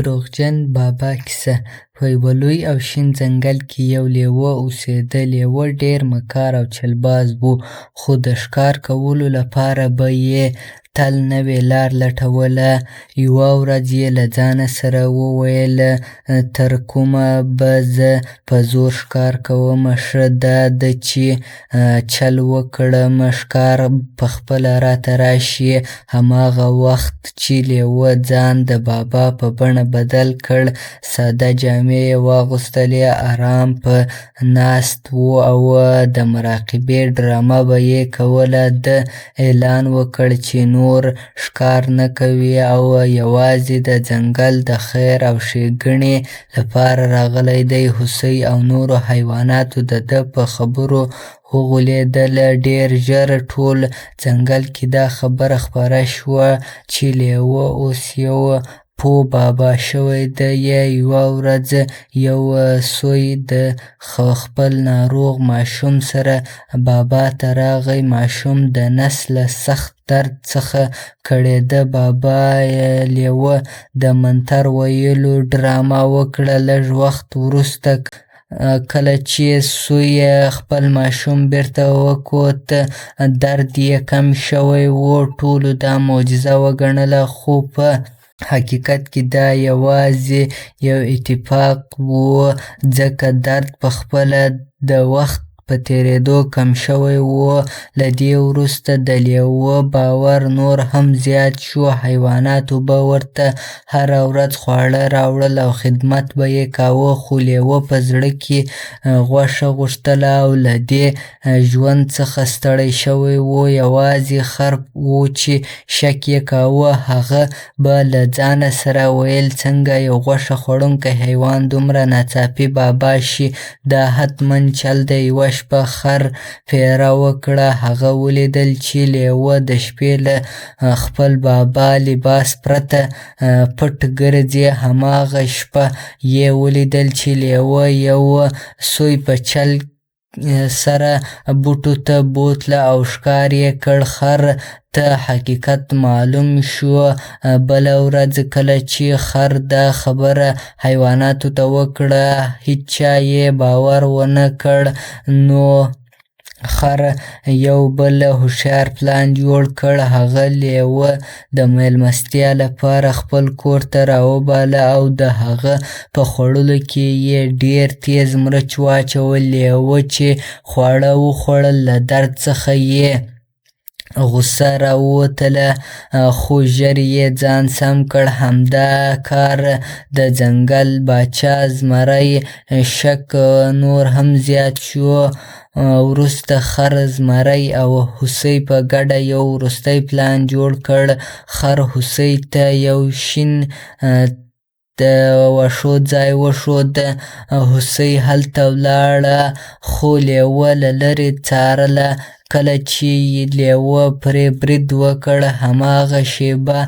دروغجن بابا کیسه: په یوه لوی او شین ځنګل کې یو لیوه اوسېده. لیوه ډېر مکار او چلباز و، خو د ښکار کولو لپاره به یې تل نوې لار لټوله. یوه ورځ یې له ځانه سره وویل: تر کومه به زه په زور ښکار کومه، ښه دا ده چې چل وکړم، ښکار پخپله راته راشي. هماغه وخت چې لیوه ځان د بابا په بڼه بدل کړ، ساده جامې یې واغوستلې، ارام په ناست و او د مراقبې ډرامه به یې کوله. ده اعلان وکړ چې نور ښکار نه کوي او یوازې د ځنګل د خیر او ښېګڼې لپاره راغلی دی. هوسۍ او نورو حیواناتو د ده په خبرو وغولېدل. ډېر ژر ټول ځنګل کې دا خبره خپره شوه چې لیوه اوس یو پوه بابا شوی دی. یوه ورځ یو سوی د خپل ناروغ ماشوم سره بابا ته راغی. ماشوم د نس له سخت درد څخه کړېده. بابا لیوه د منتر ویلو ډرامه وکړه. لږ وخت وروسته کله چې سوی خپل ماشوم بیرته وکوت، درد یې کم شوی و. ټولو دا معجزه وګڼله، خو په حقیقت کې دا یوازې یو اتفاق و، ځکه درد پخپله د وخت په تېرېدو کم شوی و. له دې وروسته د لیوه باور نور هم زیات شو. حیواناتو به ورته هره ورځ خواړه راوړل او خدمت به یې کاوه، خو لیوه په زړه کې غوښه غوښتله او له دې ژوند څخه ستړی شوی و. یوازې خر و چې شک یې کاوه. هغه به له ځانه سره ویل: څنګه یو غوښه خوړونکی حیوان دومره ناڅاپي بابا شي؟ دا حتماً چل دی. یوه شپه خر پیره وکړه. هغه ولیدل چې لیوه د شپې له خپل بابا لباس پرته پټ ګرځي. هماغه شپه یې ولیدل چې لیوه یو سوی په چل سره بوټو ته بوتله او ښکار یې کړ. خر ته حقیقت معلوم شو. بله ورځ کله چې خر دا خبره حیواناتو ته وکړه، هیچا یې باور ونه کړ. نو خر یو بل هوښیار پلان جوړ کړ. هغه لیوه د مېلمستیا لپاره خپل کور ته راوباله او د هغه په خوړلو کې یې ډېر تېز مرچ واچول. لیوه چې خواړه وخوړل، له درد څخه یې غوسه راووتله، خو ژر یې ځان سم کړ. همدا کار د ځنګل باچا زمری شک نور هم زیات شو. وروسته خر، زمری او هوسۍ په ګډه یو وروستی پلان جوړ کړ. خر هوسۍ ته یو شین د واښو ځای وښود. هوسۍ هلته ولاړه، خو لیوه له لرې څارله. کله چې لیوه پرې برید وکړ، هماغه شېبه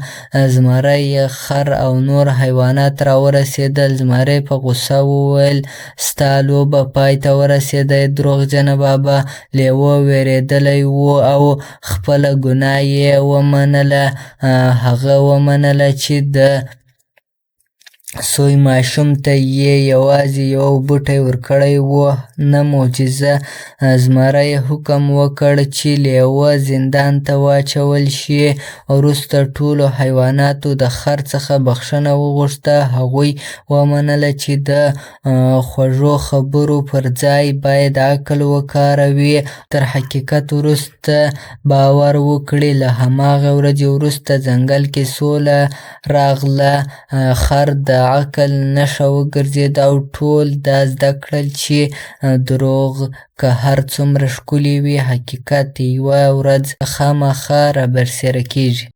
زمری، خر او نور حیوانات راورسېدل. زمری په غوسه وویل: ستا لوبه پای ته ورسېده دروغجنه بابا. لیوه وېرېدلی و او خپله ګناه یې ومنله. هغه ومنله چې د سوی ماشوم ته یې یوازې یو بوټی ورکړی و، نه معجزه. زمری حکم وکړ چې لیوه زندان ته واچول شي. وروسته ټولو حیواناتو د خر څخه بخښنه وغوښته. هغوی ومنله چې د خوږو خبرو پر ځای باید عقل وکاروي. تر حقیقت وروسته باور وکړي. له هماغه ورځې وروسته ځنګل کې سوله راغله. خر د عقل نښه وګرځېد او ټول دا زده کړل چې دروغ که هر څومره ښکلي وي، حقیقت یوه ورځ خامخا رابرسېره کېږي.